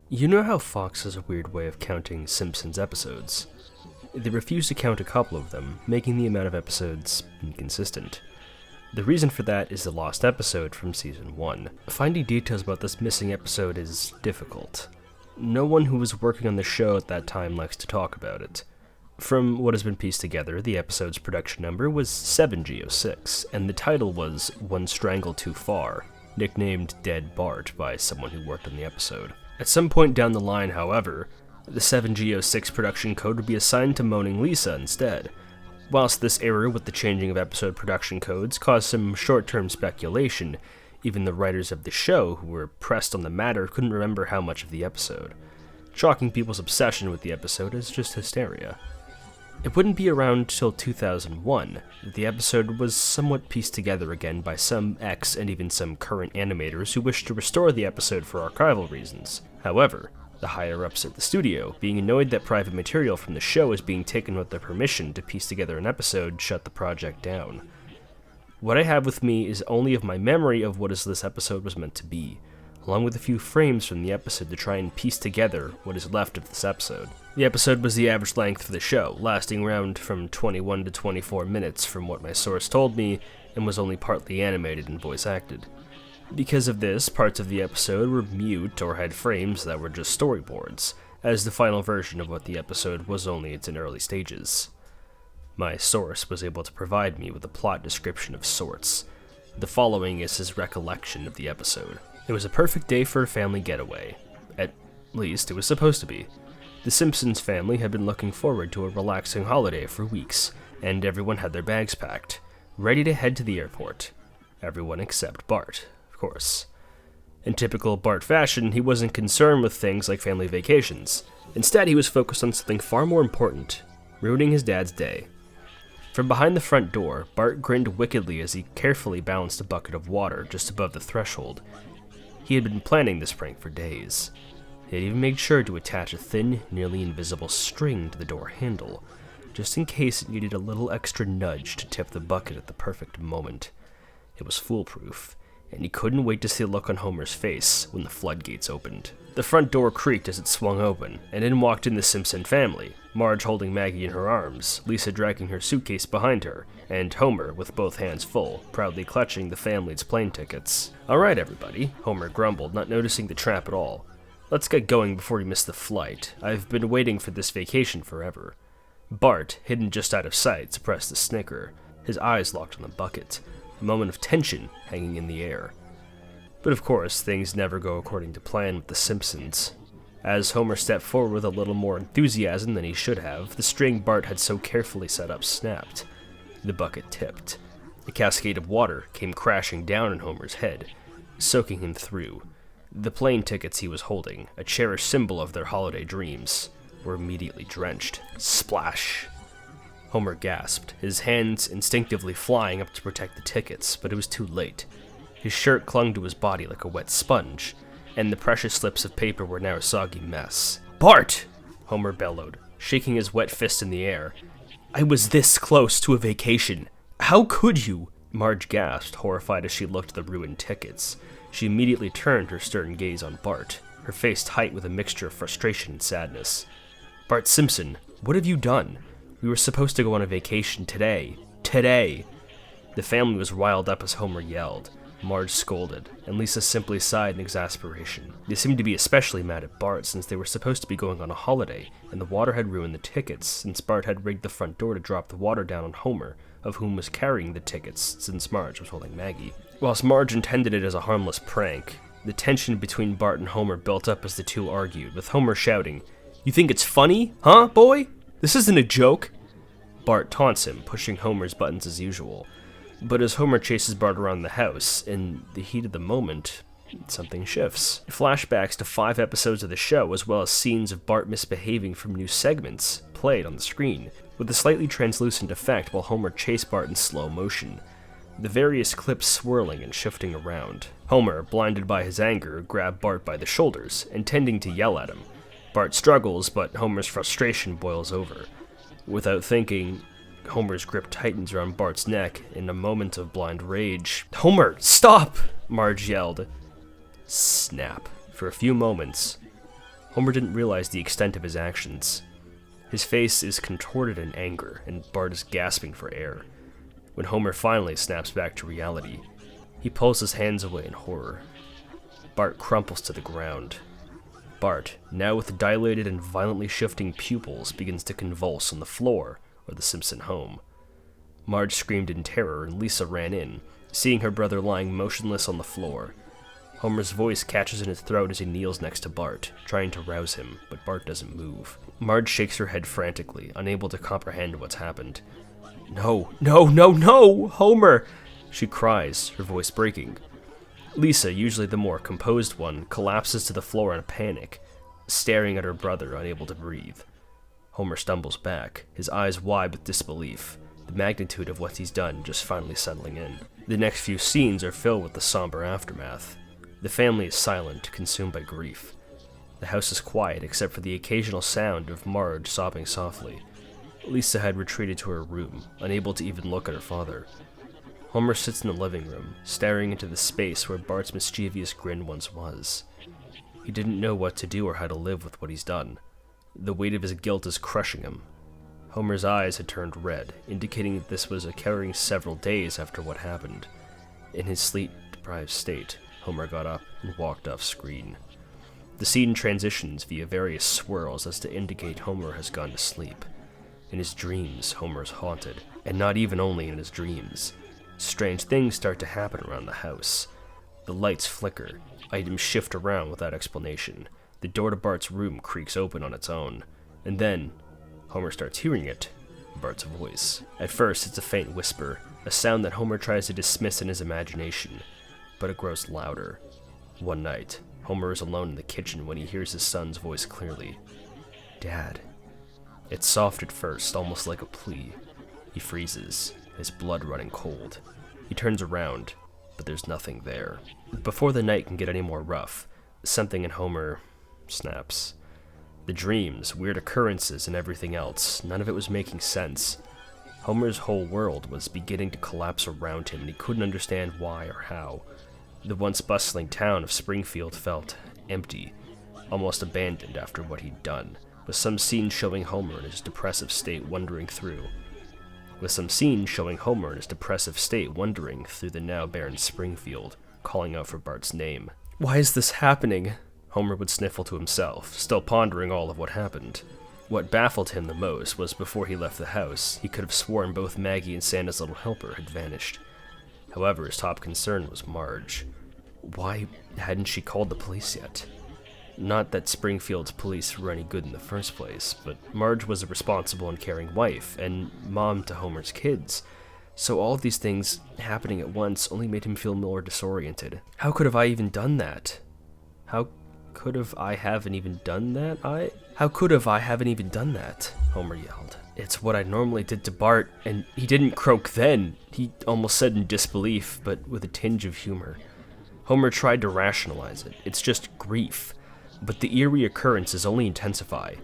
You know how Fox has a weird way of counting Simpsons episodes? They refuse to count a couple of them, making the amount of episodes inconsistent. The reason for that is the lost episode from Season 1. Finding details about this missing episode is difficult. No one who was working on the show at that time likes to talk about it. From what has been pieced together, the episode's production number was 7G06, and the title was One Strangle Too Far, nicknamed Dead Bart by someone who worked on the episode. At some point down the line, however, the 7G06 production code would be assigned to Moaning Lisa instead. Whilst this error with the changing of episode production codes caused some short-term speculation, even the writers of the show who were pressed on the matter couldn't remember how much of the episode. Shocking people's obsession with the episode is just hysteria. It wouldn't be around till 2001 that the episode was somewhat pieced together again by some ex and even some current animators who wished to restore the episode for archival reasons. However, the higher-ups at the studio, being annoyed that private material from the show is being taken with their permission to piece together an episode, shut the project down. What I have with me is only of my memory of what this episode was meant to be, along with a few frames from the episode to try and piece together what is left of this episode. The episode was the average length for the show, lasting around from 21 to 24 minutes from what my source told me, and was only partly animated and voice acted. Because of this, parts of the episode were mute or had frames that were just storyboards, as the final version of what the episode was only in early stages. My source was able to provide me with a plot description of sorts. The following is his recollection of the episode. It was a perfect day for a family getaway. At least, it was supposed to be. The Simpsons family had been looking forward to a relaxing holiday for weeks, and everyone had their bags packed, ready to head to the airport. Everyone except Bart, of course. In typical Bart fashion, he wasn't concerned with things like family vacations. Instead, he was focused on something far more important, ruining his dad's day. From behind the front door, Bart grinned wickedly as he carefully balanced a bucket of water just above the threshold. He had been planning this prank for days. He had even made sure to attach a thin, nearly invisible string to the door handle, just in case it needed a little extra nudge to tip the bucket at the perfect moment. It was foolproof, and he couldn't wait to see the look on Homer's face when the floodgates opened. The front door creaked as it swung open, and in walked in the Simpson family, Marge holding Maggie in her arms, Lisa dragging her suitcase behind her, and Homer, with both hands full, proudly clutching the family's plane tickets. "Alright, everybody," Homer grumbled, not noticing the trap at all. "Let's get going before we miss the flight. I've been waiting for this vacation forever." Bart, hidden just out of sight, suppressed a snicker, his eyes locked on the bucket, a moment of tension hanging in the air. But of course, things never go according to plan with the Simpsons. As Homer stepped forward with a little more enthusiasm than he should have, the string Bart had so carefully set up snapped. The bucket tipped. A cascade of water came crashing down on Homer's head, soaking him through. The plane tickets he was holding, a cherished symbol of their holiday dreams, were immediately drenched. Splash! Homer gasped, his hands instinctively flying up to protect the tickets, but it was too late. His shirt clung to his body like a wet sponge, and the precious slips of paper were now a soggy mess. "Bart!" Homer bellowed, shaking his wet fist in the air. "I was this close to a vacation. How could you?" Marge gasped, horrified as she looked at the ruined tickets. She immediately turned her stern gaze on Bart, her face tight with a mixture of frustration and sadness. "Bart Simpson, what have you done? We were supposed to go on a vacation today. Today!" The family was riled up as Homer yelled. Marge scolded, and Lisa simply sighed in exasperation. They seemed to be especially mad at Bart since they were supposed to be going on a holiday, and the water had ruined the tickets since Bart had rigged the front door to drop the water down on Homer, of whom was carrying the tickets since Marge was holding Maggie. Whilst Marge intended it as a harmless prank, the tension between Bart and Homer built up as the two argued, with Homer shouting, "You think it's funny, huh, boy? This isn't a joke." Bart taunts him, pushing Homer's buttons as usual. But as Homer chases Bart around the house, in the heat of the moment, something shifts. Flashbacks to 5 episodes of the show, as well as scenes of Bart misbehaving from new segments, played on the screen, with a slightly translucent effect while Homer chased Bart in slow motion, the various clips swirling and shifting around. Homer, blinded by his anger, grabbed Bart by the shoulders, intending to yell at him. Bart struggles, but Homer's frustration boils over. Without thinking, Homer's grip tightens around Bart's neck in a moment of blind rage. "Homer, stop!" Marge yelled. Snap. For a few moments, Homer didn't realize the extent of his actions. His face is contorted in anger, and Bart is gasping for air. When Homer finally snaps back to reality, he pulls his hands away in horror. Bart crumples to the ground. Bart, now with dilated and violently shifting pupils, begins to convulse on the floor of the Simpson home. Marge screamed in terror, and Lisa ran in, seeing her brother lying motionless on the floor. Homer's voice catches in his throat as he kneels next to Bart, trying to rouse him, but Bart doesn't move. Marge shakes her head frantically, unable to comprehend what's happened. "No, no, no, no! Homer!" she cries, her voice breaking. Lisa, usually the more composed one, collapses to the floor in a panic, staring at her brother, unable to breathe. Homer stumbles back, his eyes wide with disbelief, the magnitude of what he's done just finally settling in. The next few scenes are filled with the somber aftermath. The family is silent, consumed by grief. The house is quiet except for the occasional sound of Marge sobbing softly. Lisa had retreated to her room, unable to even look at her father. Homer sits in the living room, staring into the space where Bart's mischievous grin once was. He didn't know what to do or how to live with what he's done. The weight of his guilt is crushing him. Homer's eyes had turned red, indicating that this was occurring several days after what happened. In his sleep-deprived state, Homer got up and walked off screen. The scene transitions via various swirls as to indicate Homer has gone to sleep. In his dreams, Homer is haunted, and not even only in his dreams. Strange things start to happen around the house. The lights flicker, items shift around without explanation. The door to Bart's room creaks open on its own, and then Homer starts hearing it, Bart's voice. At first, it's a faint whisper, a sound that Homer tries to dismiss in his imagination, but it grows louder. One night, Homer is alone in the kitchen when he hears his son's voice clearly. "Dad." It's soft at first, almost like a plea. He freezes, his blood running cold. He turns around, but there's nothing there. Before the night can get any more rough, something in Homer snaps. The dreams, weird occurrences, and everything else, none of it was making sense. Homer's whole world was beginning to collapse around him, and he couldn't understand why or how. The once bustling town of Springfield felt empty, almost abandoned after what he'd done, with some scenes showing Homer in his depressive state wandering through the now barren Springfield, calling out for Bart's name. "Why is this happening?" Homer would sniffle to himself, still pondering all of what happened. What baffled him the most was before he left the house, he could have sworn both Maggie and Santa's little helper had vanished. However, his top concern was Marge. Why hadn't she called the police yet? Not that Springfield's police were any good in the first place, but Marge was a responsible and caring wife, and mom to Homer's kids. So all of these things happening at once only made him feel more disoriented. How could have I even done that? How could have I haven't even done that? Homer yelled. It's what I normally did to Bart, and he didn't croak then. He almost said in disbelief, but with a tinge of humor. Homer tried to rationalize it. It's just grief. But the eerie occurrences only intensify.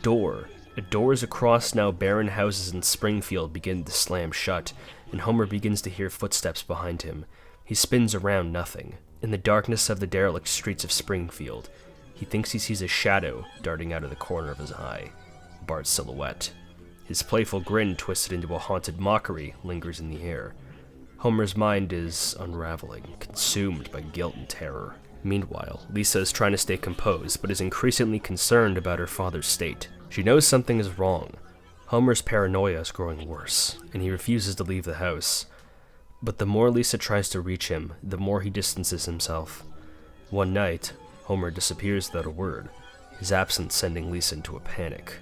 Doors across now barren houses in Springfield begin to slam shut, and Homer begins to hear footsteps behind him. He spins around nothing. In the darkness of the derelict streets of Springfield, he thinks he sees a shadow darting out of the corner of his eye. Bart's silhouette. His playful grin, twisted into a haunted mockery, lingers in the air. Homer's mind is unraveling, consumed by guilt and terror. Meanwhile, Lisa is trying to stay composed, but is increasingly concerned about her father's state. She knows something is wrong. Homer's paranoia is growing worse, and he refuses to leave the house. But the more Lisa tries to reach him, the more he distances himself. One night, Homer disappears without a word, his absence sending Lisa into a panic.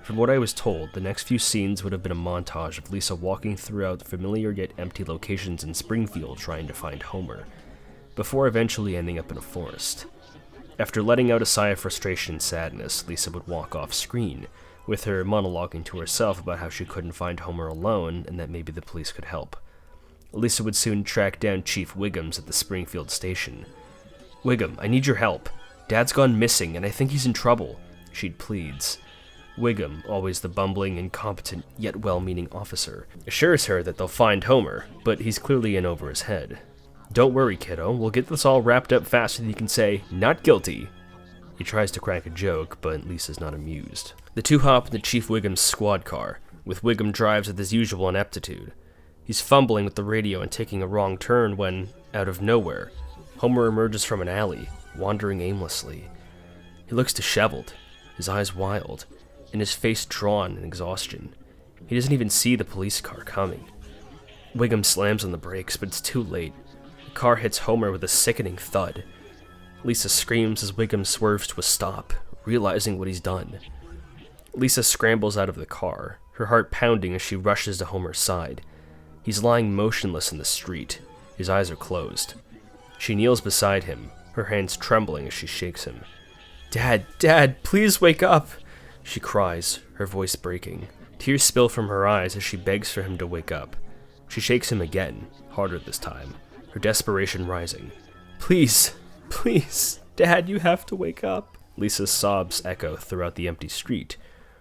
From what I was told, the next few scenes would have been a montage of Lisa walking throughout familiar yet empty locations in Springfield trying to find Homer, before eventually ending up in a forest. After letting out a sigh of frustration and sadness, Lisa would walk off screen, with her monologuing to herself about how she couldn't find Homer alone and that maybe the police could help. Lisa would soon track down Chief Wiggums at the Springfield station. "Wiggum, I need your help. Dad's gone missing and I think he's in trouble," she'd pleads. Wiggum, always the bumbling, incompetent, yet well-meaning officer, assures her that they'll find Homer, but he's clearly in over his head. "Don't worry, kiddo, we'll get this all wrapped up faster than you can say, 'not guilty.'" He tries to crack a joke, but Lisa's not amused. The two hop into Chief Wiggum's squad car, with Wiggum drives with his usual ineptitude. He's fumbling with the radio and taking a wrong turn when, out of nowhere, Homer emerges from an alley, wandering aimlessly. He looks disheveled, his eyes wild, and his face drawn in exhaustion. He doesn't even see the police car coming. Wiggum slams on the brakes, but it's too late. The car hits Homer with a sickening thud. Lisa screams as Wiggum swerves to a stop, realizing what he's done. Lisa scrambles out of the car, her heart pounding as she rushes to Homer's side. He's lying motionless in the street. His eyes are closed. She kneels beside him, her hands trembling as she shakes him. Dad, please wake up!" she cries, her voice breaking. Tears spill from her eyes as she begs for him to wake up. She shakes him again, harder this time, her desperation rising. Please, Dad, you have to wake up." Lisa's sobs echo throughout the empty street,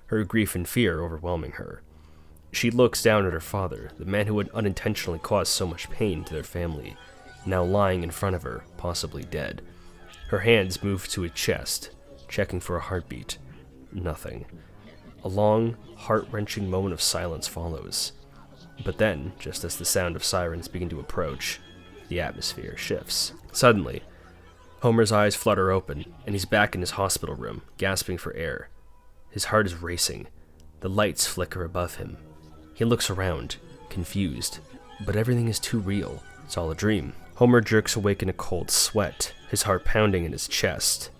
her grief and fear overwhelming her. She looks down at her father, the man who had unintentionally caused so much pain to their family, now lying in front of her, possibly dead. Her hands move to his chest, checking for a heartbeat. Nothing. A long, heart-wrenching moment of silence follows. But then, just as the sound of sirens begin to approach, the atmosphere shifts. Suddenly, Homer's eyes flutter open, and he's back in his hospital room, gasping for air. His heart is racing. The lights flicker above him. He looks around, confused, but everything is too real. It's all a dream. Homer jerks awake in a cold sweat, his heart pounding in his chest.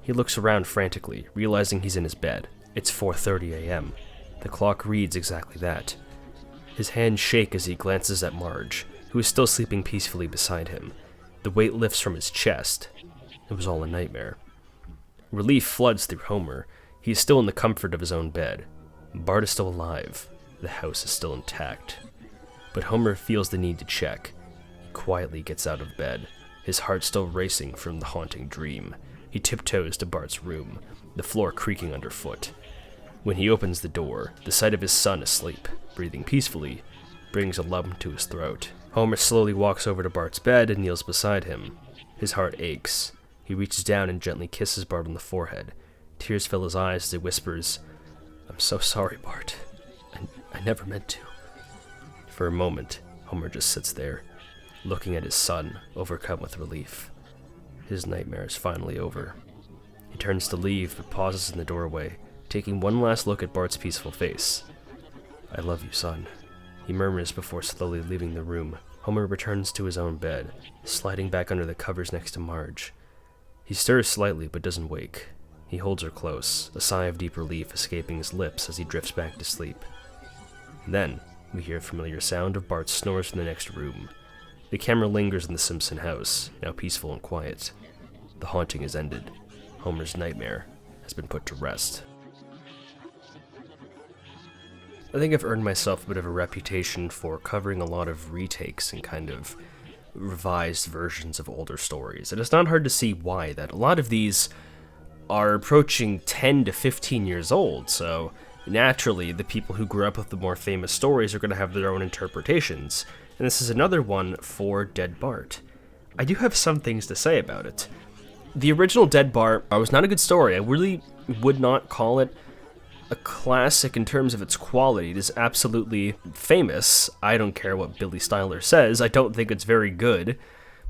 He looks around frantically, realizing he's in his bed. It's 4:30 a.m. The clock reads exactly that. His hands shake as he glances at Marge, who is still sleeping peacefully beside him. The weight lifts from his chest. It was all a nightmare. Relief floods through Homer. He is still in the comfort of his own bed. Bart is still alive. The house is still intact. But Homer feels the need to check. He quietly gets out of bed, his heart still racing from the haunting dream. He tiptoes to Bart's room, the floor creaking underfoot. When he opens the door, the sight of his son asleep, breathing peacefully, brings a lump to his throat. Homer slowly walks over to Bart's bed and kneels beside him. His heart aches. He reaches down and gently kisses Bart on the forehead. Tears fill his eyes as he whispers, "I'm so sorry, Bart. I never meant to." For a moment, Homer just sits there, looking at his son, overcome with relief. His nightmare is finally over. He turns to leave, but pauses in the doorway, taking one last look at Bart's peaceful face. "I love you, son," he murmurs before slowly leaving the room. Homer returns to his own bed, sliding back under the covers next to Marge. He stirs slightly, but doesn't wake. He holds her close, a sigh of deep relief escaping his lips as he drifts back to sleep. Then, we hear a familiar sound of Bart's snores from the next room. The camera lingers in the Simpson house, now peaceful and quiet. The haunting has ended. Homer's nightmare has been put to rest. I think I've earned myself a bit of a reputation for covering a lot of retakes and kind of revised versions of older stories. And it's not hard to see why, that a lot of these are approaching 10 to 15 years old, so naturally the people who grew up with the more famous stories are going to have their own interpretations. And this is another one for Dead Bart. I do have some things to say about it. The original Dead Bart was not a good story. I really would not call it a classic in terms of its quality. It is absolutely famous. I don't care what Billy Styler says. I don't think it's very good,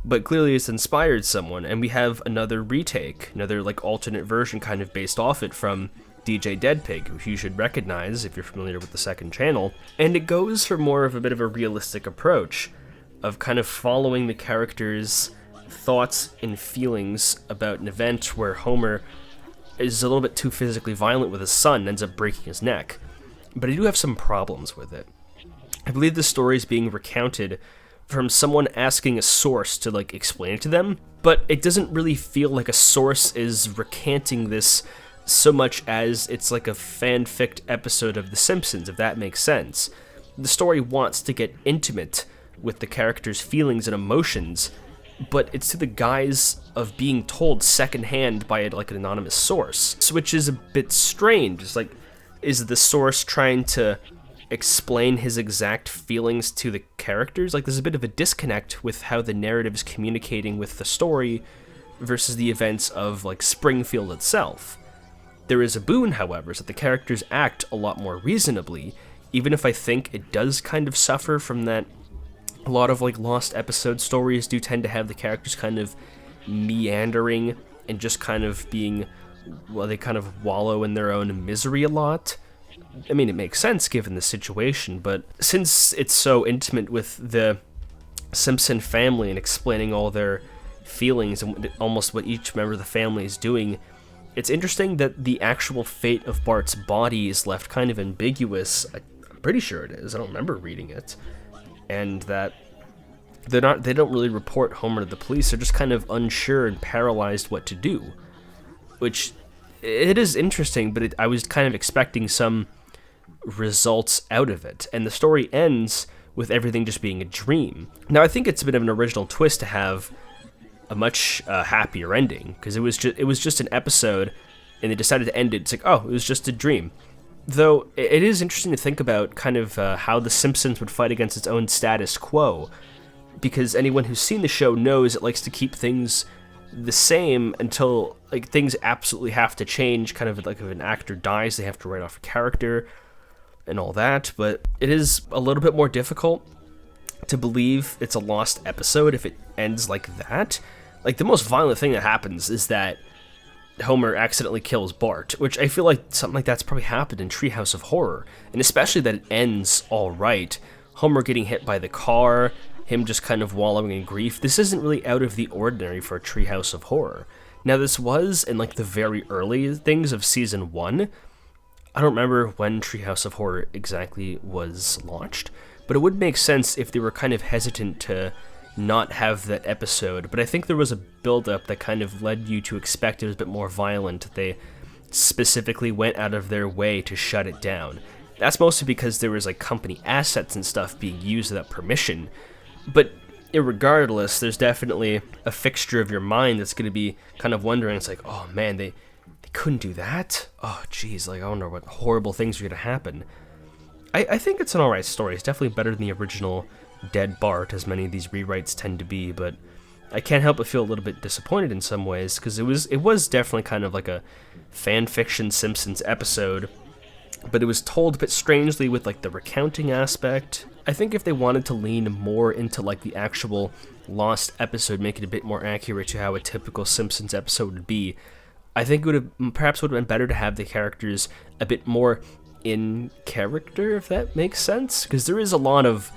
but clearly it's inspired someone. And we have another retake, another like alternate version kind of based off it from DJDeadPig, which you should recognize if you're familiar with the second channel. And it goes for more of a bit of a realistic approach of kind of following the characters' thoughts and feelings about an event where Homer is a little bit too physically violent with his son and ends up breaking his neck. But I do have some problems with it. I believe the story is being recounted from someone asking a source to like explain it to them, but it doesn't really feel like a source is recanting this so much as it's like a fanfic episode of The Simpsons, if that makes sense. The story wants to get intimate with the characters' feelings and emotions, but it's to the guise of being told secondhand by like an anonymous source, which is a bit strange. It's like, is the source trying to explain his exact feelings to the characters? Like, there's a bit of a disconnect with how the narrative is communicating with the story versus the events of like Springfield itself. There is a boon, however, is that the characters act a lot more reasonably, even if I think it does kind of suffer from that. A lot of like lost episode stories do tend to have the characters kind of meandering and just kind of being, well, they kind of wallow in their own misery a lot. I mean, it makes sense given the situation, but since it's so intimate with the Simpson family and explaining all their feelings and almost what each member of the family is doing, it's interesting that the actual fate of Bart's body is left kind of ambiguous. I'm pretty sure it is. I don't remember reading it. And that they don't really report Homer to the police. They're just kind of unsure and paralyzed what to do. Which, it is interesting, but I was kind of expecting some results out of it. And the story ends with everything just being a dream. Now, I think it's a bit of an original twist to have a much happier ending, because it was just an episode, and they decided to end it. It's like, oh, it was just a dream. Though it is interesting to think about kind of how The Simpsons would fight against its own status quo, because anyone who's seen the show knows it likes to keep things the same until like things absolutely have to change. Kind of like if an actor dies, they have to write off a character and all that. But it is a little bit more difficult to believe it's a lost episode if it ends like that. Like the most violent thing that happens is that Homer accidentally kills Bart, which I feel like something like that's probably happened in Treehouse of Horror, and especially that it ends all right. Homer getting hit by the car, him just kind of wallowing in grief. This isn't really out of the ordinary for a Treehouse of Horror. Now, this was in like the very early things of season 1. I don't remember when Treehouse of Horror exactly was launched, but it would make sense if they were kind of hesitant to not have that episode, but I think there was a build-up that kind of led you to expect it was a bit more violent. They specifically went out of their way to shut it down. That's mostly because there was like company assets and stuff being used without permission, but irregardless, there's definitely a fixture of your mind that's going to be kind of wondering, it's like, oh man, they couldn't do that? Oh geez, like I wonder what horrible things are going to happen. I think it's an alright story. It's definitely better than the original Dead Bart, as many of these rewrites tend to be, but I can't help but feel a little bit disappointed in some ways, because it was definitely kind of like a fan fiction Simpsons episode, but it was told a bit strangely with like the recounting aspect. I think if they wanted to lean more into like the actual lost episode, make it a bit more accurate to how a typical Simpsons episode would be, I think it would have been better to have the characters a bit more in character, if that makes sense, because there is a lot of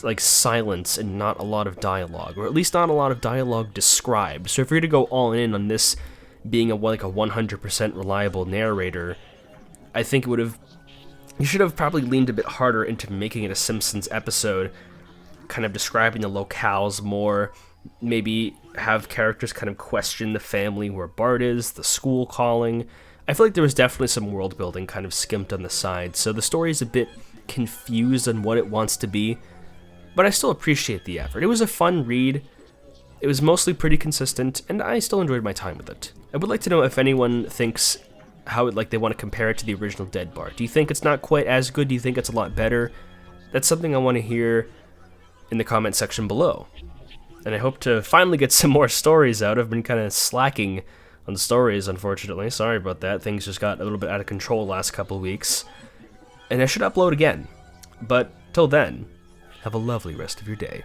like silence and not a lot of dialogue, or at least not a lot of dialogue described. So if you're going to go all in on this being like a 100% reliable narrator, I think you should have probably leaned a bit harder into making it a Simpsons episode, kind of describing the locales more, maybe have characters kind of question the family where Bart is, the school calling. I feel like there was definitely some world building kind of skimped on the side, so the story is a bit confused on what it wants to be, but I still appreciate the effort. It was a fun read, it was mostly pretty consistent, and I still enjoyed my time with it. I would like to know if anyone thinks how they want to compare it to the original Dead Bart. Do you think it's not quite as good? Do you think it's a lot better? That's something I want to hear in the comment section below. And I hope to finally get some more stories out. I've been kind of slacking on the stories, unfortunately. Sorry about that. Things just got a little bit out of control the last couple of weeks. And I should upload again. But till then, have a lovely rest of your day.